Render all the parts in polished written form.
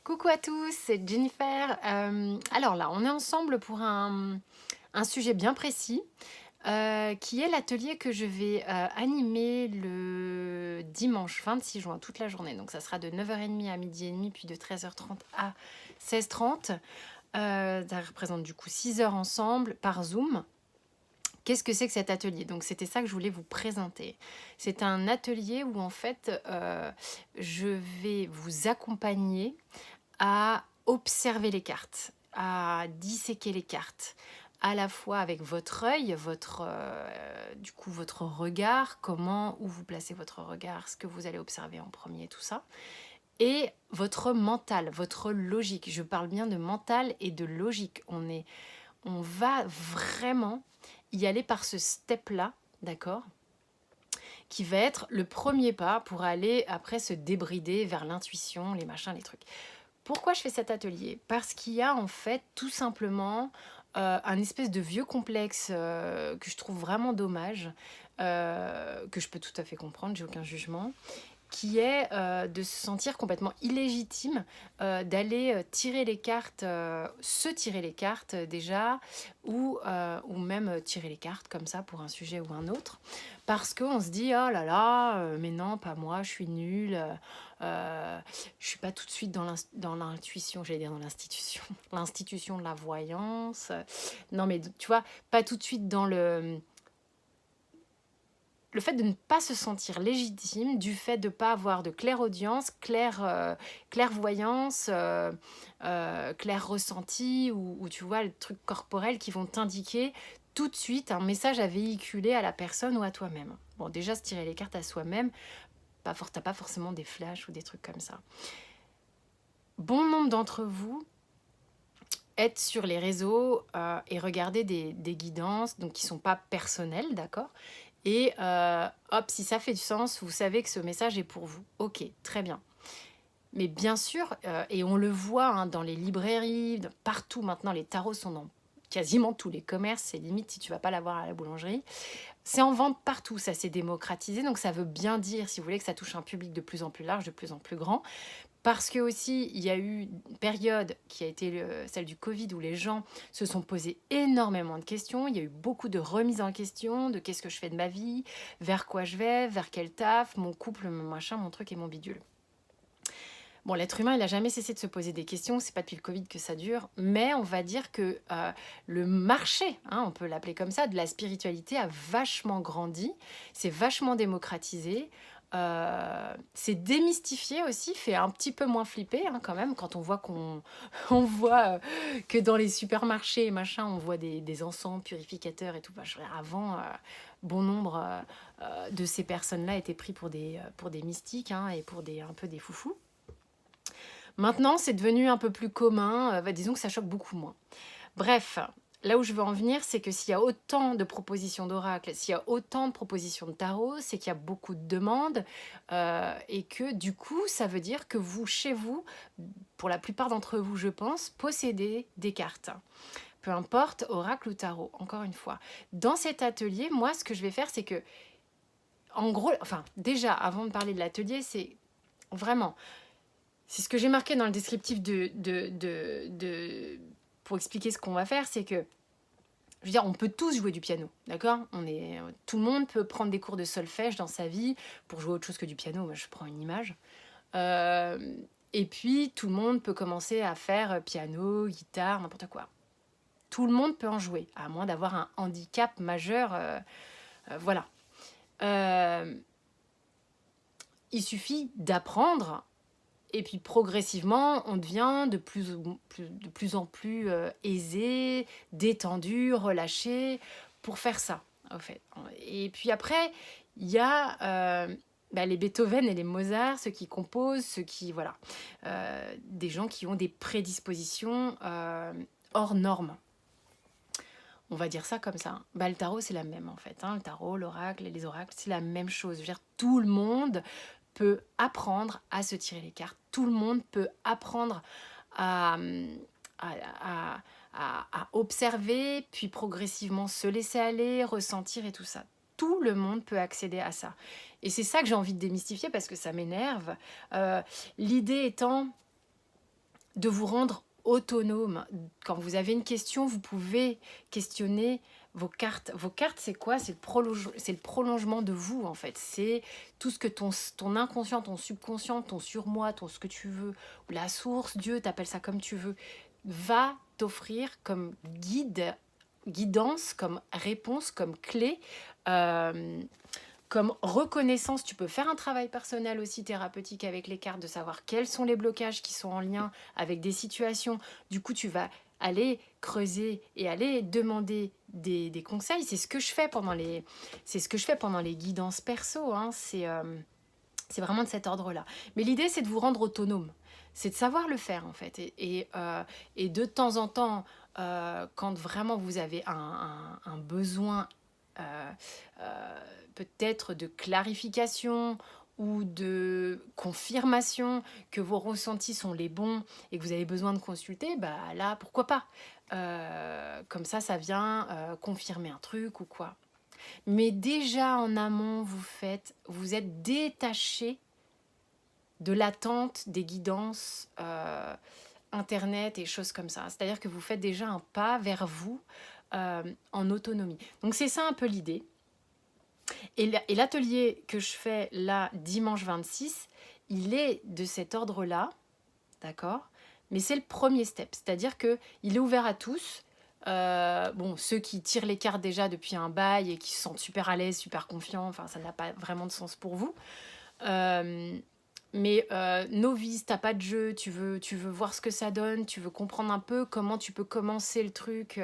Coucou à tous, c'est Jennifer. Alors là, on est ensemble pour un sujet bien précis, qui est l'atelier que je vais animer le dimanche 26 juin, toute la journée. Donc ça sera de 9h30 à 12h30, puis de 13h30 à 16h30. Ça représente du coup 6 heures ensemble par Zoom. Qu'est-ce que c'est que cet atelier? Donc c'était ça que je voulais vous présenter. C'est un atelier où en fait, je vais vous accompagner à observer les cartes, à disséquer les cartes, à la fois avec votre œil, du coup votre regard, comment, où vous placez votre regard, ce que vous allez observer en premier, tout ça, et votre mental, votre logique. Je parle bien de mental et de logique. On va vraiment y aller par ce step-là, d'accord, qui va être le premier pas pour aller après se débrider vers l'intuition, les machins, les trucs. Pourquoi je fais cet atelier? Parce qu'il y a en fait tout simplement un espèce de vieux complexe que je trouve vraiment dommage, que je peux tout à fait comprendre, j'ai aucun jugement, qui est de se sentir complètement illégitime, d'aller tirer les cartes, se tirer les cartes déjà, ou même tirer les cartes comme ça pour un sujet ou un autre, parce qu'on se dit oh là là, mais non, pas moi, je suis nulle, je suis pas tout de suite dans l'intuition, j'allais dire dans l'institution, l'institution de la voyance. Non mais tu vois, pas tout de suite dans le fait de ne pas se sentir légitime, du fait de ne pas avoir de clairaudience, clairvoyance, clair ressenti, ou tu vois, le truc corporel qui vont t'indiquer tout de suite un message à véhiculer à la personne ou à toi-même. Bon, déjà, se tirer les cartes à soi-même, t'as pas forcément des flashs ou des trucs comme ça. Bon nombre d'entre vous êtes sur les réseaux et regardez des guidances donc qui ne sont pas personnelles, d'accord, et hop, si ça fait du sens, vous savez que ce message est pour vous. Ok, très bien. Mais bien sûr, et on le voit hein, dans les librairies, partout maintenant, les tarots sont dans quasiment tous les commerces, c'est limite si tu vas pas l'avoir à la boulangerie. C'est en vente partout, ça s'est démocratisé, donc ça veut bien dire, si vous voulez, que ça touche un public de plus en plus large, de plus en plus grand. Parce que aussi, il y a eu une période qui a été celle du Covid où les gens se sont posés énormément de questions. Il y a eu beaucoup de remises en question de qu'est-ce que je fais de ma vie, vers quoi je vais, vers quel taf, mon couple, mon machin, mon truc et mon bidule. Bon, l'être humain, il n'a jamais cessé de se poser des questions. C'est pas depuis le Covid que ça dure, mais on va dire que le marché, hein, on peut l'appeler comme ça, de la spiritualité a vachement grandi. C'est vachement démocratisé. C'est démystifié aussi, fait un petit peu moins flipper hein, quand même quand on voit on voit que dans les supermarchés et machin, on voit des encens purificateurs et tout. Bah, je veux dire, avant, bon nombre de ces personnes-là étaient pris pour des mystiques hein, et pour un peu des foufous. Maintenant, c'est devenu un peu plus commun, disons que ça choque beaucoup moins. Bref, là où je veux en venir, c'est que s'il y a autant de propositions d'oracle, s'il y a autant de propositions de tarot, c'est qu'il y a beaucoup de demandes et que du coup, ça veut dire que vous, chez vous, pour la plupart d'entre vous, je pense, possédez des cartes. Peu importe, oracle ou tarot, encore une fois. Dans cet atelier, moi, ce que je vais faire, c'est que, en gros, enfin, déjà, avant de parler de l'atelier, c'est vraiment... C'est ce que j'ai marqué dans le descriptif pour expliquer ce qu'on va faire, c'est que, je veux dire, on peut tous jouer du piano, d'accord? Tout le monde peut prendre des cours de solfège dans sa vie pour jouer autre chose que du piano. Moi, je prends une image. Et puis, tout le monde peut commencer à faire piano, guitare, n'importe quoi. Tout le monde peut en jouer, à moins d'avoir un handicap majeur. Voilà. Il suffit d'apprendre. Et puis progressivement, on devient de plus en plus aisé, détendu, relâché pour faire ça, en fait. Et puis après, il y a les Beethoven et les Mozart, ceux qui composent, ceux qui... Voilà. Des gens qui ont des prédispositions hors normes. On va dire ça comme ça. Le tarot, c'est la même, en fait. Le tarot, l'oracle et les oracles, c'est la même chose. Je veux dire, tout le monde peut apprendre à se tirer les cartes. Tout le monde peut apprendre à, à, à, à observer, puis progressivement se laisser aller, ressentir et tout ça. Tout le monde peut accéder à ça. Et c'est ça que j'ai envie de démystifier parce que ça m'énerve. L'idée étant de vous rendre autonome. Quand vous avez une question, vous pouvez questionner vos cartes. Vos cartes, c'est quoi? C'est le prolongement de vous, en fait. C'est tout ce que ton inconscient, ton subconscient, ton surmoi, ton ce que tu veux, ou la source, Dieu, t'appelles ça comme tu veux, va t'offrir comme guidance, comme réponse, comme clé, comme reconnaissance. Tu peux faire un travail personnel aussi thérapeutique avec les cartes, de savoir quels sont les blocages qui sont en lien avec des situations. Du coup, tu vas aller creuser et aller demander des conseils. C'est ce que je fais pendant les guidances perso. Hein. C'est vraiment de cet ordre-là. Mais l'idée, c'est de vous rendre autonome. C'est de savoir le faire, en fait. Et de temps en temps, quand vraiment vous avez un besoin peut-être de clarification ou de confirmation que vos ressentis sont les bons et que vous avez besoin de consulter, bah là, pourquoi pas. Comme ça vient confirmer un truc ou quoi. Mais déjà en amont, vous êtes détaché de l'attente des guidances internet et choses comme ça. C'est-à-dire que vous faites déjà un pas vers vous en autonomie. Donc c'est ça un peu l'idée. Et l'atelier que je fais là, dimanche 26, il est de cet ordre-là, d'accord? Mais c'est le premier step, c'est-à-dire qu'il est ouvert à tous. Bon, ceux qui tirent les cartes déjà depuis un bail et qui se sentent super à l'aise, super confiants, enfin, ça n'a pas vraiment de sens pour vous. Mais novice, t'as pas de jeu, tu veux voir ce que ça donne, tu veux comprendre un peu comment tu peux commencer le truc,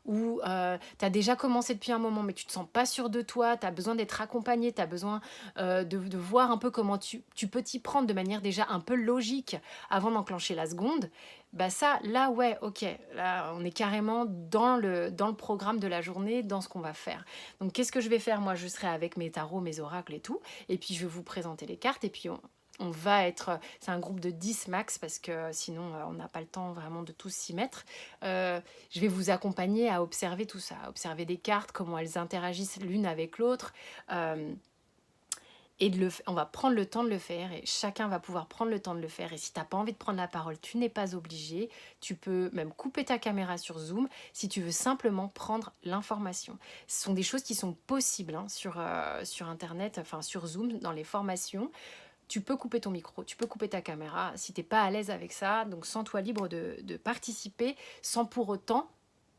ou t'as déjà commencé depuis un moment mais tu te sens pas sûr de toi, t'as besoin d'être accompagné, t'as besoin de voir un peu comment tu peux t'y prendre de manière déjà un peu logique avant d'enclencher la seconde. Bah ça, là ouais, ok, là on est carrément dans le programme de la journée, dans ce qu'on va faire. Donc qu'est-ce que je vais faire? Moi je serai avec mes tarots, mes oracles et tout, et puis je vais vous présenter les cartes, et puis on va être, c'est un groupe de 10 max parce que sinon on n'a pas le temps vraiment de tous s'y mettre. Je vais vous accompagner à observer tout ça, à observer des cartes, comment elles interagissent l'une avec l'autre. Et on va prendre le temps de le faire et chacun va pouvoir prendre le temps de le faire. Et si tu n'as pas envie de prendre la parole, tu n'es pas obligé. Tu peux même couper ta caméra sur Zoom si tu veux simplement prendre l'information. Ce sont des choses qui sont possibles hein, sur Internet, enfin sur Zoom, dans les formations. Tu peux couper ton micro, tu peux couper ta caméra si tu n'es pas à l'aise avec ça. Donc sens-toi libre de participer sans pour autant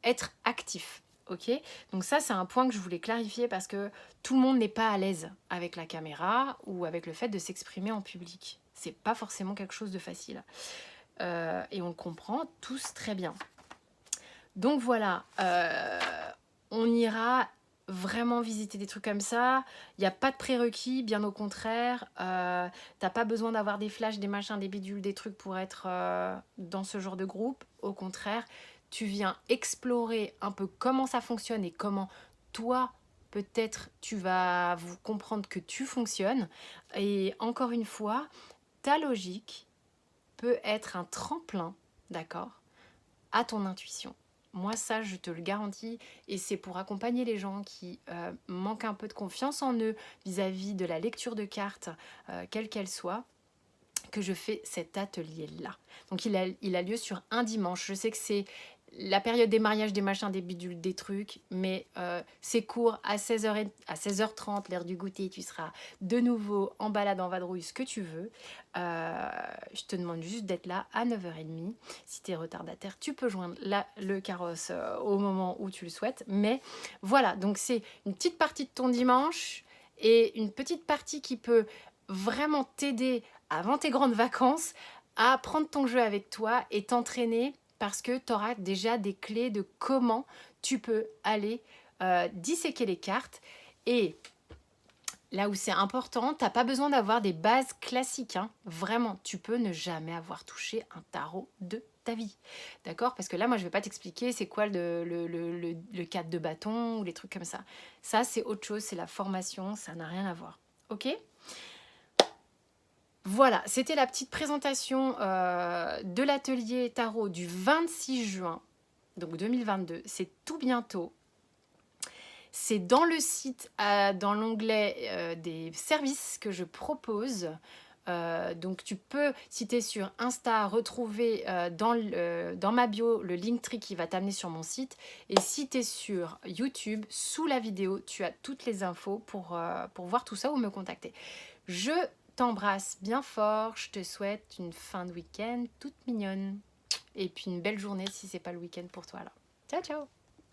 être actif. Ok, donc ça c'est un point que je voulais clarifier parce que tout le monde n'est pas à l'aise avec la caméra ou avec le fait de s'exprimer en public. C'est pas forcément quelque chose de facile. Et on le comprend tous très bien. Donc voilà, on ira vraiment visiter des trucs comme ça. Il n'y a pas de prérequis, bien au contraire. T'as pas besoin d'avoir des flashs, des machins, des bidules, des trucs pour être dans ce genre de groupe. Au contraire, tu viens explorer un peu comment ça fonctionne et comment toi, peut-être, tu vas vous comprendre que tu fonctionnes. Et encore une fois, ta logique peut être un tremplin, d'accord, à ton intuition. Moi, ça, je te le garantis. Et c'est pour accompagner les gens qui manquent un peu de confiance en eux vis-à-vis de la lecture de cartes, quelle qu'elle soit, que je fais cet atelier-là. Donc, il a lieu sur un dimanche. Je sais que c'est la période des mariages, des machins, des bidules, des trucs, mais c'est court à 16h30, l'heure du goûter, tu seras de nouveau en balade, en vadrouille, ce que tu veux. Je te demande juste d'être là à 9h30. Si tu es retardataire, tu peux joindre le carrosse au moment où tu le souhaites. Mais voilà, donc c'est une petite partie de ton dimanche et une petite partie qui peut vraiment t'aider avant tes grandes vacances à prendre ton jeu avec toi et t'entraîner parce que tu auras déjà des clés de comment tu peux aller disséquer les cartes. Et là où c'est important, tu n'as pas besoin d'avoir des bases classiques. Hein. Vraiment, tu peux ne jamais avoir touché un tarot de ta vie. D'accord? Parce que là, moi, je ne vais pas t'expliquer c'est quoi le cadre de bâton ou les trucs comme ça. Ça, c'est autre chose, c'est la formation, ça n'a rien à voir. Ok? Voilà, c'était la petite présentation de l'atelier tarot du 26 juin, donc 2022. C'est tout bientôt. C'est dans le site, dans l'onglet des services que je propose. Donc tu peux, si tu es sur Insta, retrouver dans ma bio le Linktree qui va t'amener sur mon site. Et si tu es sur YouTube, sous la vidéo, tu as toutes les infos pour voir tout ça ou me contacter. Je t'embrasse bien fort, je te souhaite une fin de week-end toute mignonne. Et puis une belle journée si c'est pas le week-end pour toi là. Ciao ciao!